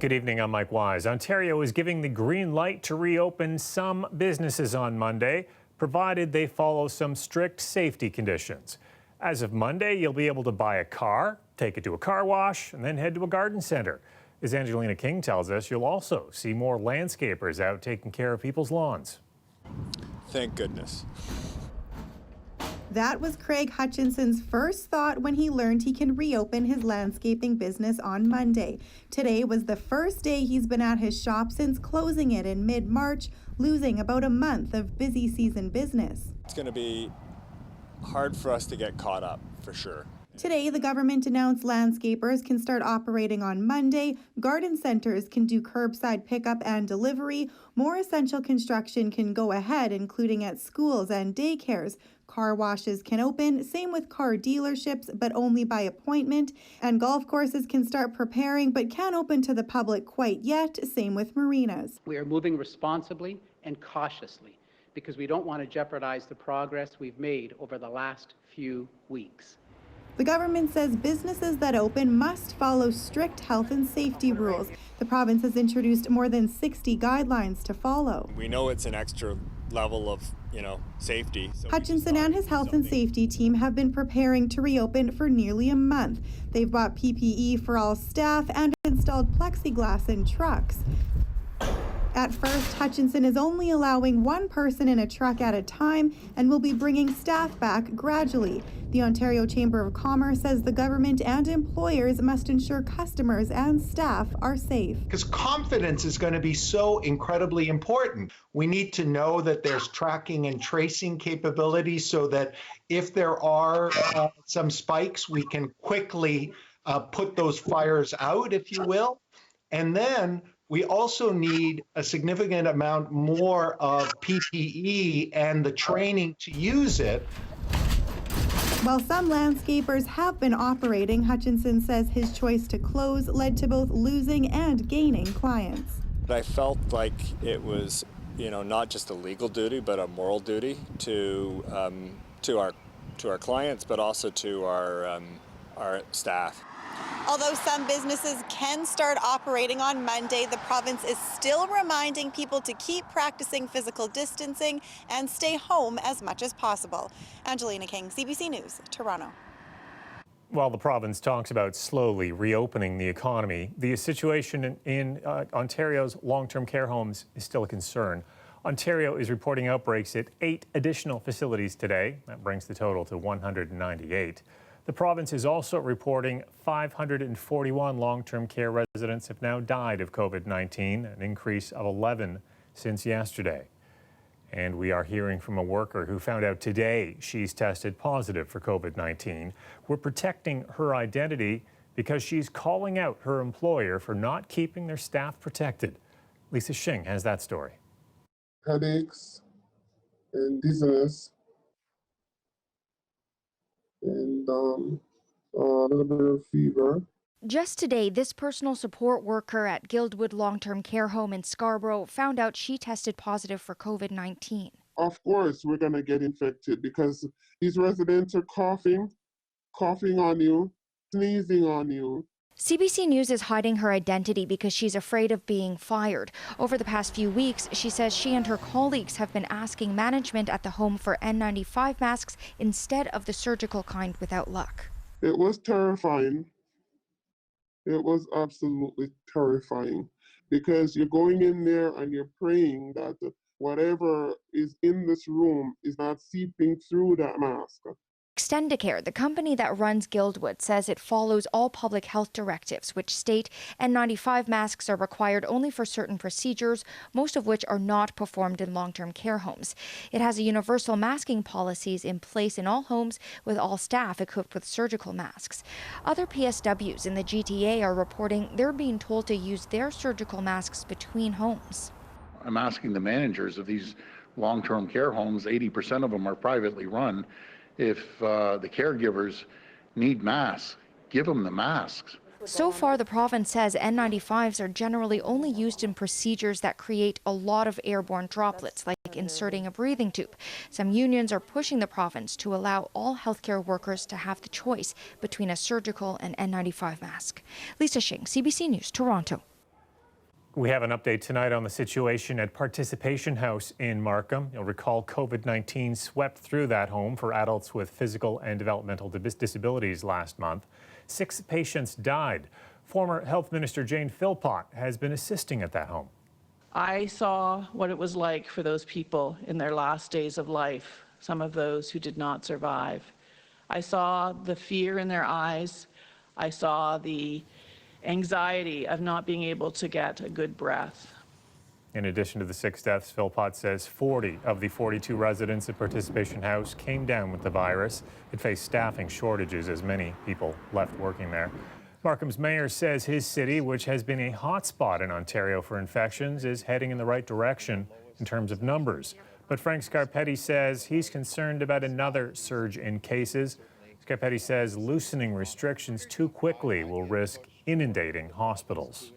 Good evening, I'm Mike Wise. Ontario is giving the green light to reopen some businesses on Monday, provided they follow some strict safety conditions. As of Monday, you'll be able to buy a car, take it to a car wash, and then head to a garden center. As Angelina King tells us, you'll also see more landscapers out taking care of people's lawns. Thank goodness. That was Craig Hutchinson's first thought when he learned he can reopen his landscaping business on Monday. Today was the first day he's been at his shop since closing it in mid-March, losing about a month of busy season business. It's going to be hard for us to get caught up, for sure. Today, the government announced landscapers can start operating on Monday, garden centers can do curbside pickup and delivery, more essential construction can go ahead, including at schools and daycares. Car washes can open, same with car dealerships, but only by appointment. And golf courses can start preparing, but can't open to the public quite yet, same with marinas. We are moving responsibly and cautiously because we don't want to jeopardize the progress we've made over the last few weeks. The government says businesses that open must follow strict health and safety rules. The province has introduced more than 60 guidelines to follow. We know it's an extra level of, safety. So Hutchinson and his health and safety team have been preparing to reopen for nearly a month. They've bought PPE for all staff and installed plexiglass in trucks. At first, Hutchinson is only allowing one person in a truck at a time and will be bringing staff back gradually. The Ontario Chamber of Commerce says the government and employers must ensure customers and staff are safe. Because confidence is going to be so incredibly important. We need to know that there's tracking and tracing capabilities so that if there are some spikes, we can quickly put those fires out, if you will. And then we also need a significant amount more of PPE and the training to use it. While some landscapers have been operating, Hutchinson says his choice to close led to both losing and gaining clients. I felt like it was, not just a legal duty, but a moral duty to our clients, but also to our staff. Although some businesses can start operating on Monday, the province is still reminding people to keep practicing physical distancing and stay home as much as possible. Angelina King, CBC News, Toronto. While the province talks about slowly reopening the economy, the situation in Ontario's long-term care homes is still a concern. Ontario is reporting outbreaks at 8 additional facilities today. That brings the total to 198. The province is also reporting 541 long-term care residents have now died of COVID-19, an increase of 11 since yesterday. And we are hearing from a worker who found out today she's tested positive for COVID-19. We're protecting her identity because she's calling out her employer for not keeping their staff protected. Lisa Shing has that story. Headaches and dizziness. And a little bit of fever. Just today, this personal support worker at Guildwood Long-Term Care Home in Scarborough found out she tested positive for COVID-19. Of course, we're going to get infected because these residents are coughing on you, sneezing on you. CBC News is hiding her identity because she's afraid of being fired. Over the past few weeks, she says she and her colleagues have been asking management at the home for N95 masks instead of the surgical kind without luck. It was terrifying. It was absolutely terrifying because you're going in there and you're praying that whatever is in this room is not seeping through that mask. Extendicare, the company that runs Guildwood, says it follows all public health directives, which state N95 masks are required only for certain procedures, most of which are not performed in long-term care homes. It has a universal masking policies in place in all homes, with all staff equipped with surgical masks. Other PSWs in the GTA are reporting they're being told to use their surgical masks between homes. I'm asking the managers of these long-term care homes, 80% of them are privately run, if the caregivers need masks, give them the masks. So far, the province says N95s are generally only used in procedures that create a lot of airborne droplets, like inserting a breathing tube. Some unions are pushing the province to allow all healthcare workers to have the choice between a surgical and N95 mask. Lisa Shing, CBC News, Toronto. We have an update tonight on the situation at Participation House in Markham. You'll recall COVID-19 swept through that home for adults with physical and developmental disabilities last month. 6 patients died. Former Health Minister Jane Philpott has been assisting at that home. I saw what it was like for those people in their last days of life, some of those who did not survive. I saw the fear in their eyes. I saw the anxiety of not being able to get a good breath. In addition to the 6 deaths, Philpott says 40 of the 42 residents at Participation House came down with the virus. It faced staffing shortages as many people left working there. Markham's mayor says his city, which has been a hotspot in Ontario for infections, is heading in the right direction in terms of numbers. But Frank Scarpetti says he's concerned about another surge in cases. Scarpetti says loosening restrictions too quickly will risk inundating hospitals.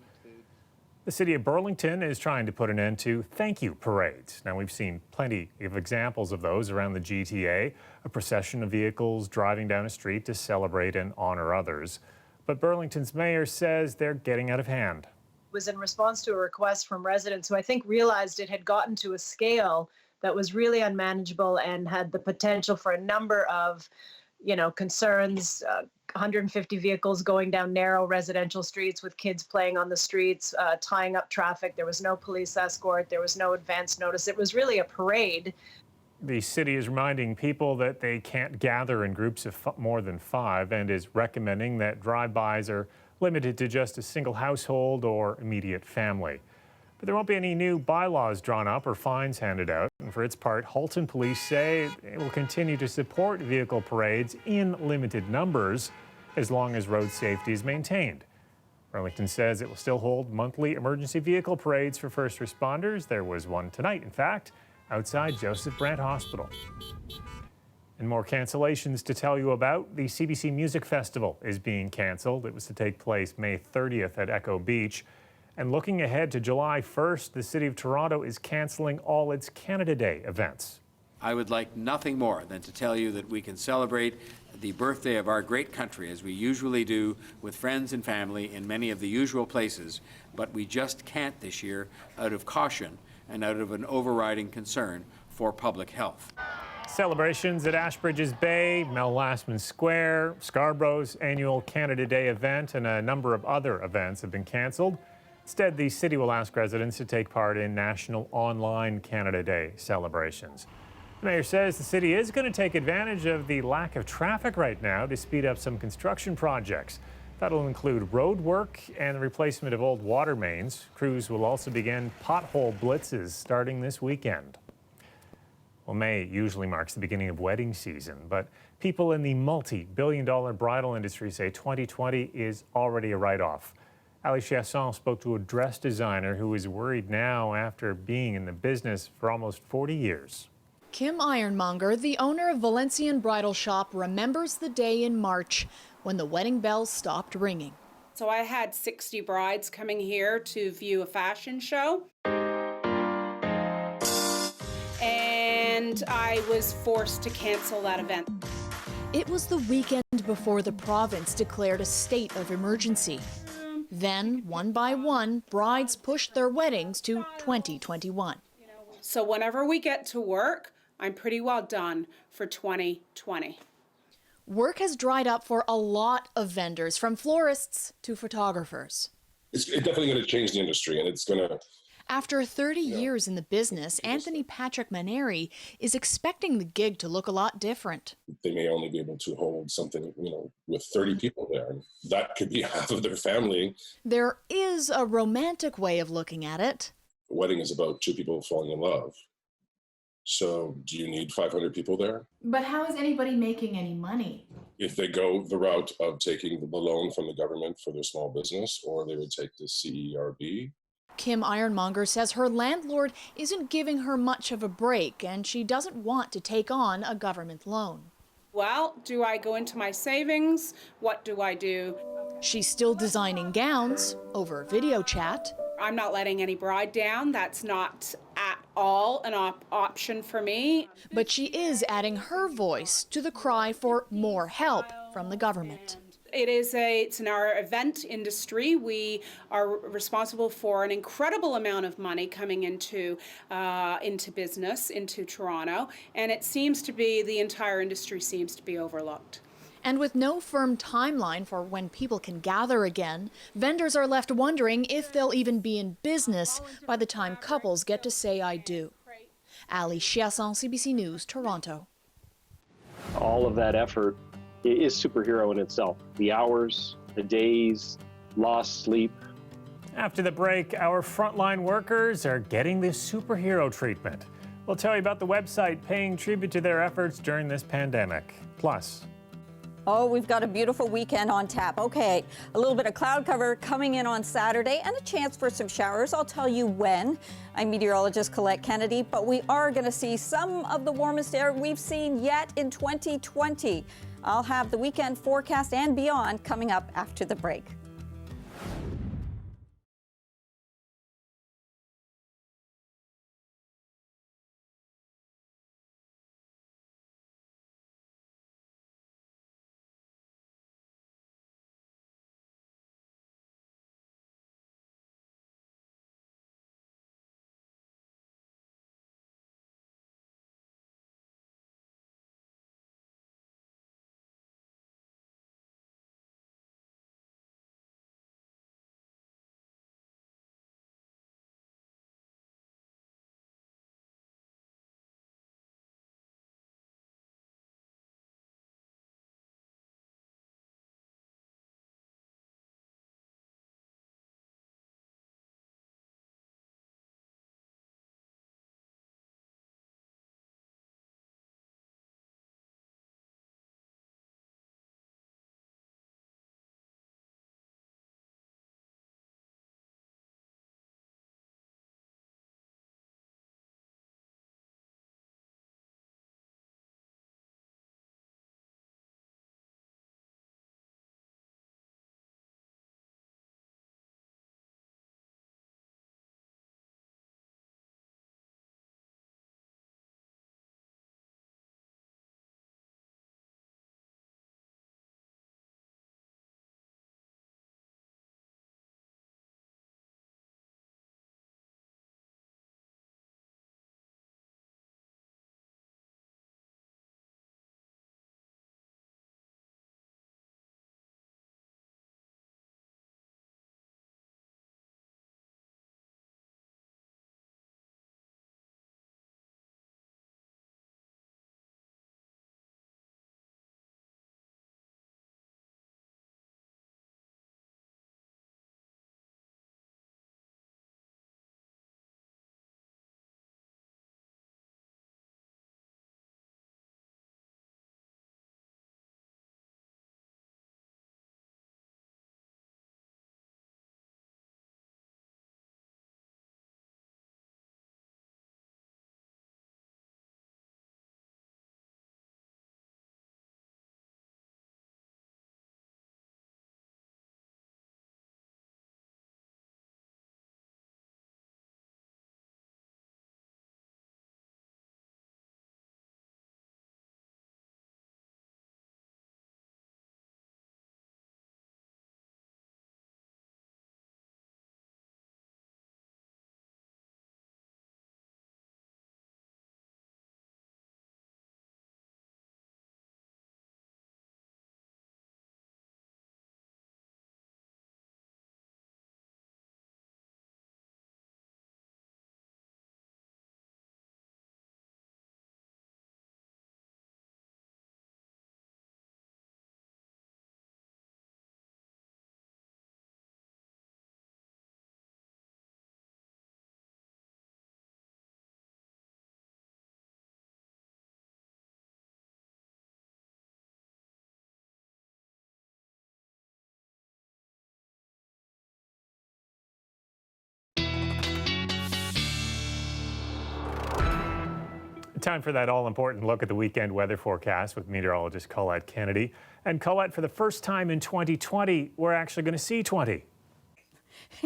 The city of Burlington is trying to put an end to thank you parades. Now, we've seen plenty of examples of those around the GTA, a procession of vehicles driving down a street to celebrate and honor others. But Burlington's mayor says they're getting out of hand. It was in response to a request from residents who I think realized it had gotten to a scale that was really unmanageable and had the potential for a number of concerns, 150 vehicles going down narrow residential streets with kids playing on the streets, tying up traffic. There was no police escort. There was no advance notice. It was really a parade. The city is reminding people that they can't gather in groups of more than 5 and is recommending that drive-bys are limited to just a single household or immediate family. But there won't be any new bylaws drawn up or fines handed out. And for its part, Halton police say it will continue to support vehicle parades in limited numbers as long as road safety is maintained. Burlington says it will still hold monthly emergency vehicle parades for first responders. There was one tonight, in fact, outside Joseph Brant Hospital. And more cancellations to tell you about. The CBC Music Festival is being canceled. It was to take place May 30th at Echo Beach. And looking ahead to July 1st, the City of Toronto is canceling all its Canada Day events. I would like nothing more than to tell you that we can celebrate the birthday of our great country as we usually do with friends and family in many of the usual places, but we just can't this year out of caution and out of an overriding concern for public health. Celebrations at Ashbridges Bay, Mel Lastman Square, Scarborough's annual Canada Day event, and a number of other events have been canceled. Instead, the city will ask residents to take part in national online Canada Day celebrations. The mayor says the city is going to take advantage of the lack of traffic right now to speed up some construction projects. That'll include road work and the replacement of old water mains. Crews will also begin pothole blitzes starting this weekend. Well, May usually marks the beginning of wedding season, but people in the multi-billion-dollar bridal industry say 2020 is already a write-off. Ali Chasson spoke to a dress designer who is worried now after being in the business for almost 40 years. Kim Ironmonger, the owner of Valencian Bridal Shop, remembers the day in March when the wedding bells stopped ringing. So I had 60 brides coming here to view a fashion show. And I was forced to cancel that event. It was the weekend before the province declared a state of emergency. Then, one by one, brides pushed their weddings to 2021. So whenever we get to work, I'm pretty well done for 2020. Work has dried up for a lot of vendors, from florists to photographers. It's definitely going to change the industry, and it's going to... After 30 years in the business, Anthony Patrick Maneri is expecting the gig to look a lot different. They may only be able to hold something, with 30 people there. That could be half of their family. There is a romantic way of looking at it. A wedding is about 2 people falling in love. So do you need 500 people there? But how is anybody making any money? If they go the route of taking the loan from the government for their small business, or they would take the CERB. Kim Ironmonger says her landlord isn't giving her much of a break, and she doesn't want to take on a government loan. Well, do I go into my savings? What do I do? She's still designing gowns over video chat. I'm not letting any bride down. That's not at all an option for me. But she is adding her voice to the cry for more help from the government. it's in our event industry. We are responsible for an incredible amount of money coming into business, into Toronto, and it seems to be the entire industry seems to be overlooked. And with no firm timeline for when people can gather again, vendors are left wondering if they'll even be in business by the time couples get to say I do. Ali Chiasson, CBC News, Toronto. All of that effort is superhero in itself. The hours, the days, lost sleep. After the break, our frontline workers are getting this superhero treatment. We'll tell you about the website paying tribute to their efforts during this pandemic. Plus, oh, we've got a beautiful weekend on tap. Okay, a little bit of cloud cover coming in on Saturday and a chance for some showers. I'll tell you when. I'm meteorologist Colette Kennedy, but we are going to see some of the warmest air we've seen yet in 2020. I'll have the weekend forecast and beyond coming up after the break. Time for that all-important look at the weekend weather forecast with meteorologist Colette Kennedy. And Colette, for the first time in 2020, we're actually going to see 20.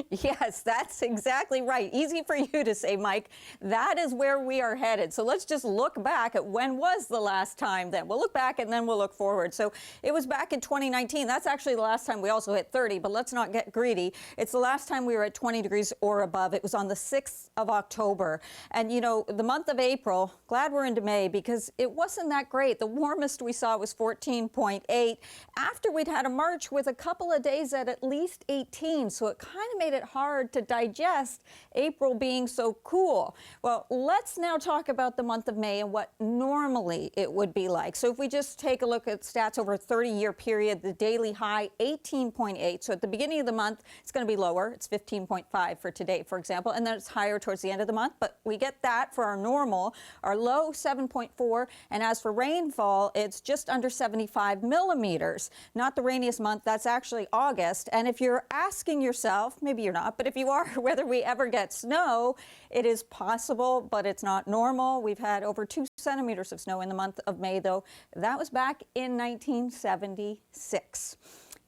Yes, that's exactly right. Easy for you to say, Mike. That is where we are headed. So let's just look back at when was the last time then. We'll look back and then we'll look forward. So it was back in 2019. That's actually the last time we also hit 30, but let's not get greedy. It's the last time we were at 20 degrees or above. It was on the 6th of October. And, you know, the month of April, glad we're into May because it wasn't that great. The warmest we saw was 14.8 after we'd had a March with a couple of days at least 18. So it kind of made it hard to digest April being so cool. Well, let's now talk about the month of May and what normally it would be like. So if we just take a look at stats over a 30-year period, the daily high 18.8. So at the beginning of the month, it's going to be lower. It's 15.5 for today, for example, and then it's higher towards the end of the month. But we get that for our normal. Our low 7.4, and as for rainfall, it's just under 75 millimeters. Not the rainiest month. That's actually August. And if you're asking yourself, maybe you're not, but if you are, whether we ever get snow, it is possible, but it's not normal. We've had over 2 centimeters of snow in the month of May, though. That was back in 1976.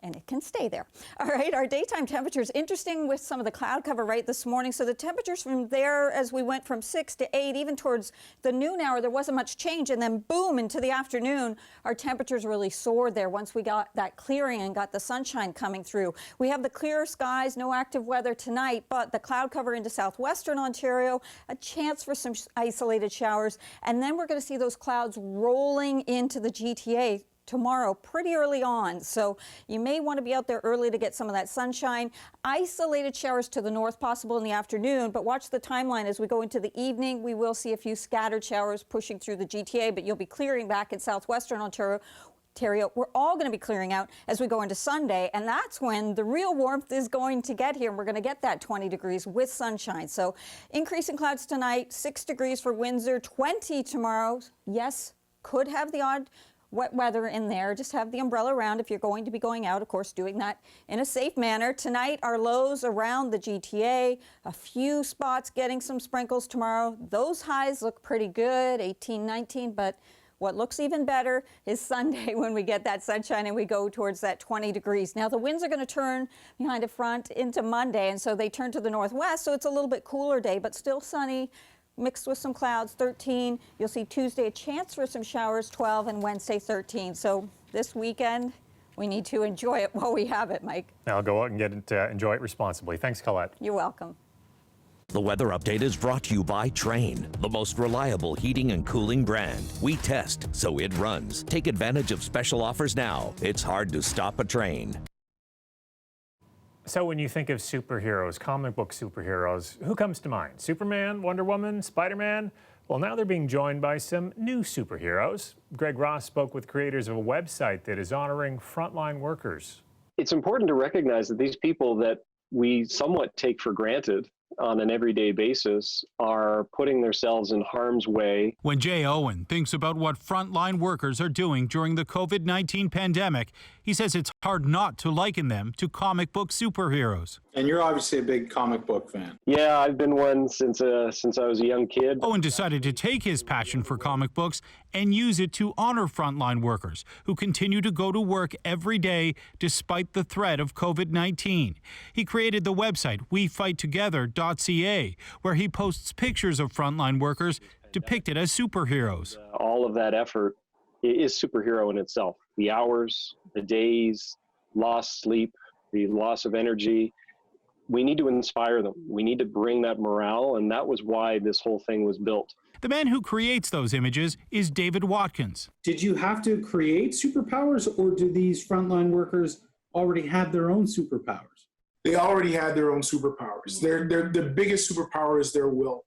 And it can stay there. All right, our daytime temperatures, interesting with some of the cloud cover right this morning. So the temperatures from there as we went from 6 to 8, even towards the noon hour, there wasn't much change. And then boom, into the afternoon, our temperatures really soared there once we got that clearing and got the sunshine coming through. We have the clearer skies, no active weather tonight, but the cloud cover into southwestern Ontario, a chance for some isolated showers. And then we're going to see those clouds rolling into the GTA tomorrow pretty early on, so you may want to be out there early to get some of that sunshine. Isolated showers to the north possible in the afternoon, but watch the timeline as we go into the evening. We will see a few scattered showers pushing through the GTA, but you'll be clearing back in southwestern Ontario. We're all going to be clearing out as we go into Sunday, and that's when the real warmth is going to get here. And we're going to get that 20 degrees with sunshine. So increasing clouds tonight, 6 degrees for Windsor, 20 tomorrow. Yes, could have the odd wet weather in there. Just have the umbrella around if you're going to be going out, of course, doing that in a safe manner. Tonight, our lows around the GTA, a few spots getting some sprinkles tomorrow. Those highs look pretty good, 18, 19, but what looks even better is Sunday when we get that sunshine and we go towards that 20 degrees. Now, the winds are going to turn behind a front into Monday, and so they turn to the northwest, so it's a little bit cooler day, but still sunny, mixed with some clouds, 13. You'll see Tuesday a chance for some showers, 12, and Wednesday 13. So this weekend, we need to enjoy it while we have it, Mike. Now go out and enjoy it responsibly. Thanks, Colette. You're welcome. The weather update is brought to you by Trane, the most reliable heating and cooling brand. We test, so it runs. Take advantage of special offers now. It's hard to stop a Trane. So when you think of superheroes, comic book superheroes, who comes to mind? Superman, Wonder Woman, Spider-Man? Well, now they're being joined by some new superheroes. Greg Ross spoke with creators of a website that is honoring frontline workers. It's important to recognize that these people that we somewhat take for granted on an everyday basis are putting themselves in harm's way. When Jay Owen thinks about what frontline workers are doing during the COVID-19 pandemic, he says it's hard not to liken them to comic book superheroes. And you're obviously a big comic book fan. Yeah, I've been one since I was a young kid. Owen decided to take his passion for comic books and use it to honor frontline workers who continue to go to work every day despite the threat of COVID-19. He created the website WeFightTogether.ca, where he posts pictures of frontline workers depicted as superheroes. All of that effort is superhero in itself. The hours, the days, lost sleep, the loss of energy. We need to inspire them. We need to bring that morale, and that was why this whole thing was built. The man who creates those images is David Watkins. Did you have to create superpowers, or do these frontline workers already have their own superpowers? They already had their own superpowers. Their biggest superpower is their will.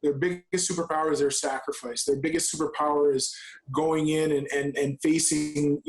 Their biggest superpower is their sacrifice. Their biggest superpower is going in and facing,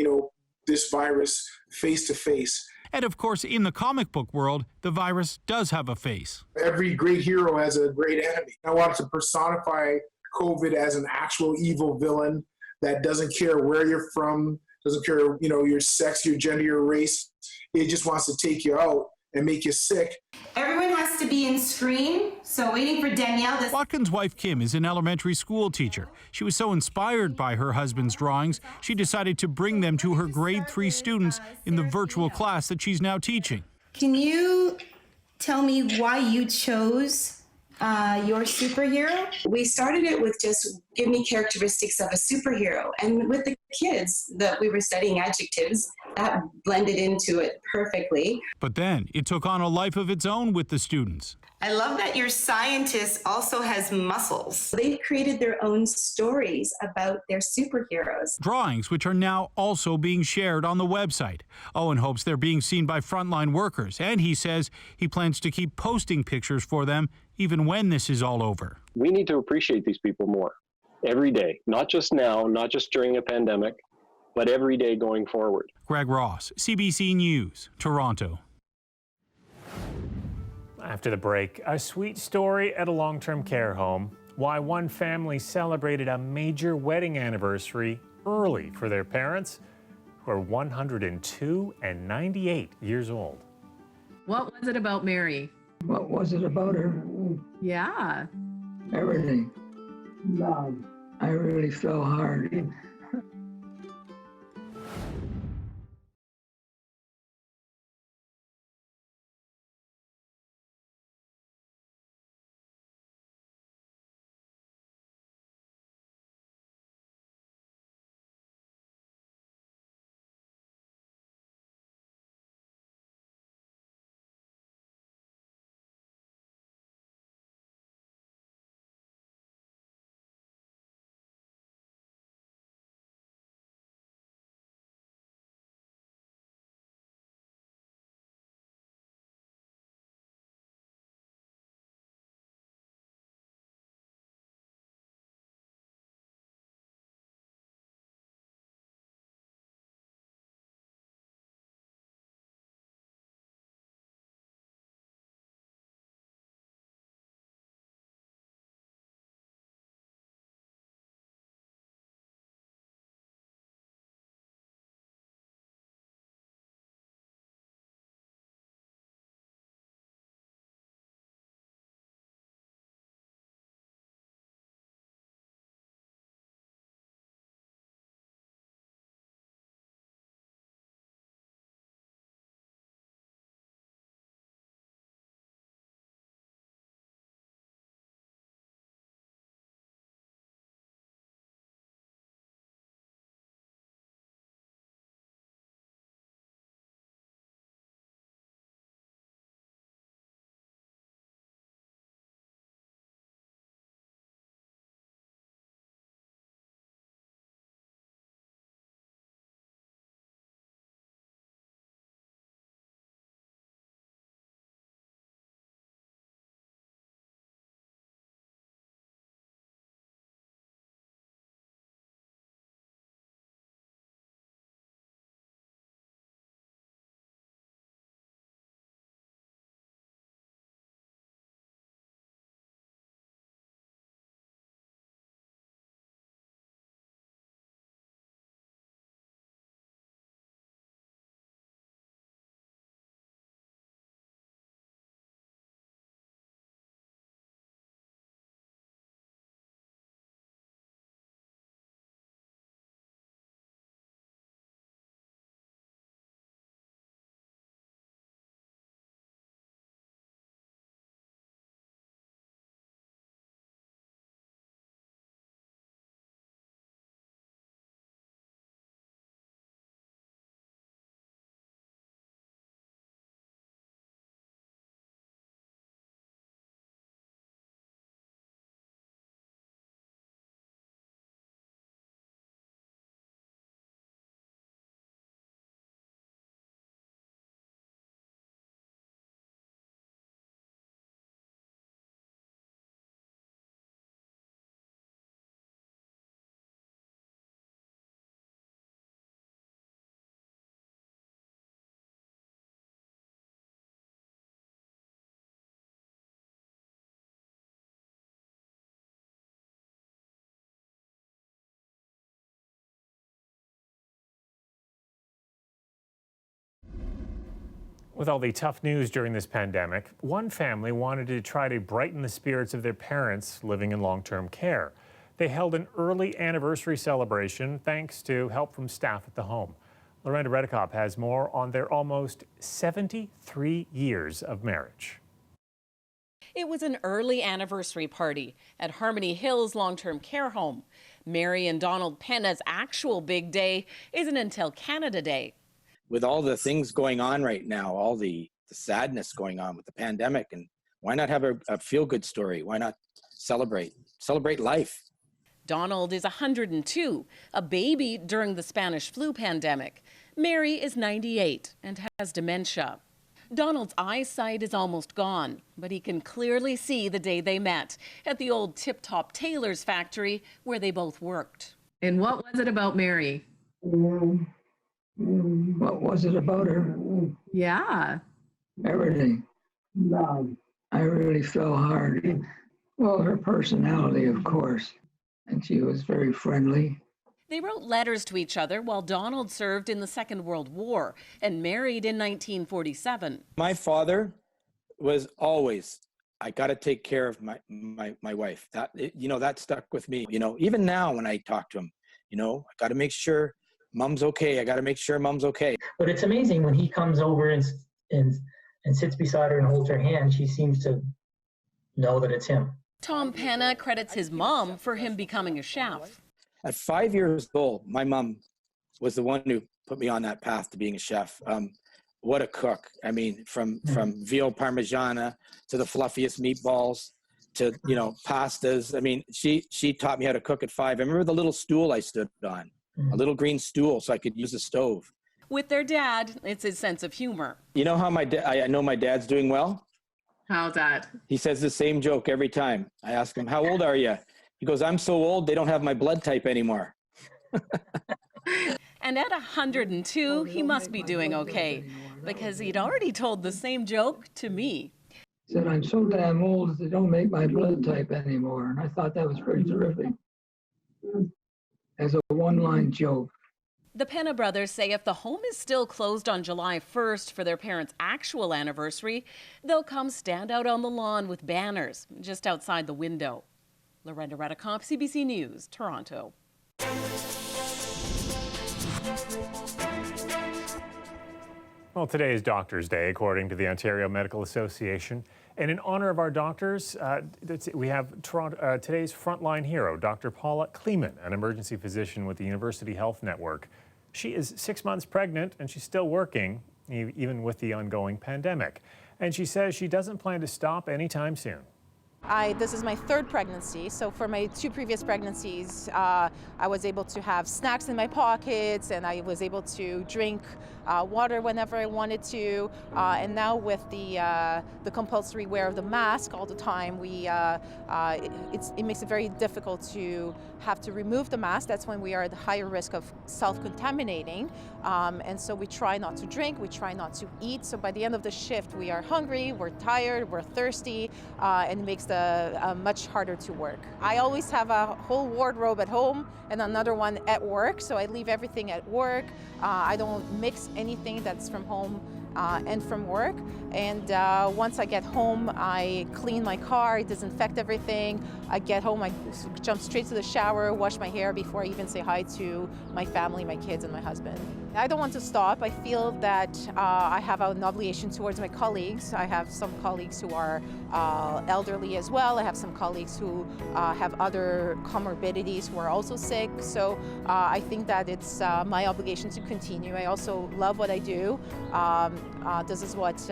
this virus face to face. And of course, in the comic book world, the virus does have a face. Every great hero has a great enemy. I wanted to personify COVID as an actual evil villain that doesn't care where you're from, doesn't care, your sex, your gender, your race. It just wants to take you out and make you sick. Everyone has to be in screen, so waiting for Danielle. Watkins' wife Kim is an elementary school teacher. She was so inspired by her husband's drawings, she decided to bring them to her grade 3 students in the virtual class that she's now teaching. Can you tell me why you chose your superhero? We started it with just give me characteristics of a superhero. And with the kids that we were studying adjectives, that blended into it perfectly. But then it took on a life of its own with the students. I love that your scientist also has muscles. They've created their own stories about their superheroes. Drawings which are now also being shared on the website. Owen hopes they're being seen by frontline workers, and he says he plans to keep posting pictures for them even when this is all over. We need to appreciate these people more every day, not just now, not just during a pandemic, but every day going forward. Greg Ross, CBC News, Toronto. After the break, a sweet story at a long-term care home. Why one family celebrated a major wedding anniversary early for their parents, who are 102 and 98 years old. What was it about Mary? What was it about her? Yeah. Everything. Love. I really fell hard. With all the tough news during this pandemic, one family wanted to try to brighten the spirits of their parents living in long-term care. They held an early anniversary celebration thanks to help from staff at the home. Lorenda Redekop has more on their almost 73 years of marriage. It was an early anniversary party at Harmony Hills long-term care home. Mary and Donald Penna's actual big day isn't until Canada Day. With all the things going on right now, all the sadness going on with the pandemic, and why not have a feel-good story? Why not celebrate life? Donald is 102, a baby during the Spanish flu pandemic. Mary is 98 and has dementia. Donald's eyesight is almost gone, but he can clearly see the day they met at the old Tip Top Tailors factory where they both worked. And what was it about Mary? What was it about her? Yeah. Everything. I really fell hard. Well, her personality, of course. And she was very friendly. They wrote letters to each other while Donald served in the Second World War and married in 1947. My father was always, I got to take care of my wife. That stuck with me. Even now when I talk to him, I got to make sure mom's okay. I got to make sure mom's okay. But it's amazing when he comes over and sits beside her and holds her hand, she seems to know that it's him. Tom Penna credits his mom for him becoming a chef. At 5 years old, my mom was the one who put me on that path to being a chef. What a cook. I mean, from veal parmigiana to the fluffiest meatballs to, pastas. I mean, she taught me how to cook at 5. I remember the little stool I stood on, a little green stool so I could use the stove. With their dad, it's his sense of humor. You know how I know my dad's doing well? How's that? He says the same joke every time. I ask him, how old are you? He goes, I'm so old, they don't have my blood type anymore. And at 102, he must be doing okay, because he'd already told the same joke to me. He said, I'm so damn old that they don't make my blood type anymore. And I thought that was pretty terrific. As a one-line joke. The Penna brothers say if the home is still closed on July 1st for their parents' actual anniversary, they'll come stand out on the lawn with banners just outside the window. Lorenda Redicomp, CBC News, Toronto. Well, today is Doctors' Day, according to the Ontario Medical Association. And in honor of our doctors, we have today's Frontline Hero, Dr. Paula Kleeman, an emergency physician with the University Health Network. She is 6 months pregnant, and she's still working, even with the ongoing pandemic. And she says she doesn't plan to stop anytime soon. This is my third pregnancy, so for my 2 previous pregnancies, I was able to have snacks in my pockets, and I was able to drink water whenever I wanted to. And now with the compulsory wear of the mask all the time, it makes it very difficult to have to remove the mask. That's when we are at higher risk of self-contaminating. And so we try not to drink, we try not to eat. So by the end of the shift, we are hungry, we're tired, we're thirsty, and it makes much harder to work. I always have a whole wardrobe at home and another one at work, so I leave everything at work. I don't mix anything that's from home and from work. And once I get home, I clean my car, I disinfect everything. I get home, I jump straight to the shower, wash my hair before I even say hi to my family, my kids, and my husband. I don't want to stop. I feel that I have an obligation towards my colleagues. I have some colleagues who are elderly as well. I have some colleagues who have other comorbidities who are also sick. So I think that it's my obligation to continue. I also love what I do. This is what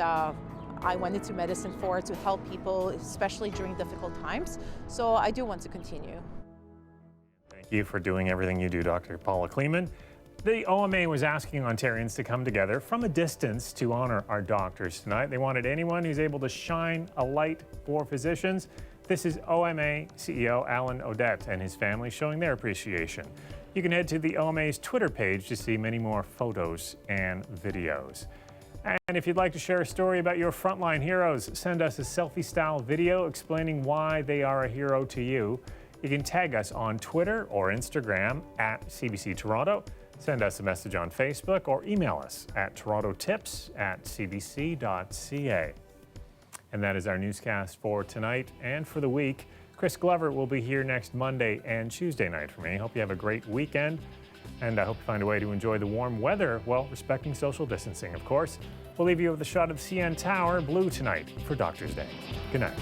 I went into medicine for, to help people, especially during difficult times. So I do want to continue. Thank you for doing everything you do, Dr. Paula Kleeman. The OMA was asking Ontarians to come together from a distance to honor our doctors tonight. They wanted anyone who's able to shine a light for physicians. This is OMA CEO Alan Odette and his family showing their appreciation. You can head to the OMA's Twitter page to see many more photos and videos. And if you'd like to share a story about your frontline heroes, send us a selfie-style video explaining why they are a hero to you. You can tag us on Twitter or Instagram at CBC Toronto. Send us a message on Facebook or email us at torontotips@cbc.ca. And that is our newscast for tonight and for the week. Chris Glover will be here next Monday and Tuesday night for me. Hope you have a great weekend, and I hope you find a way to enjoy the warm weather while respecting social distancing, of course. We'll leave you with a shot of CN Tower blue tonight for Doctors' Day. Good night.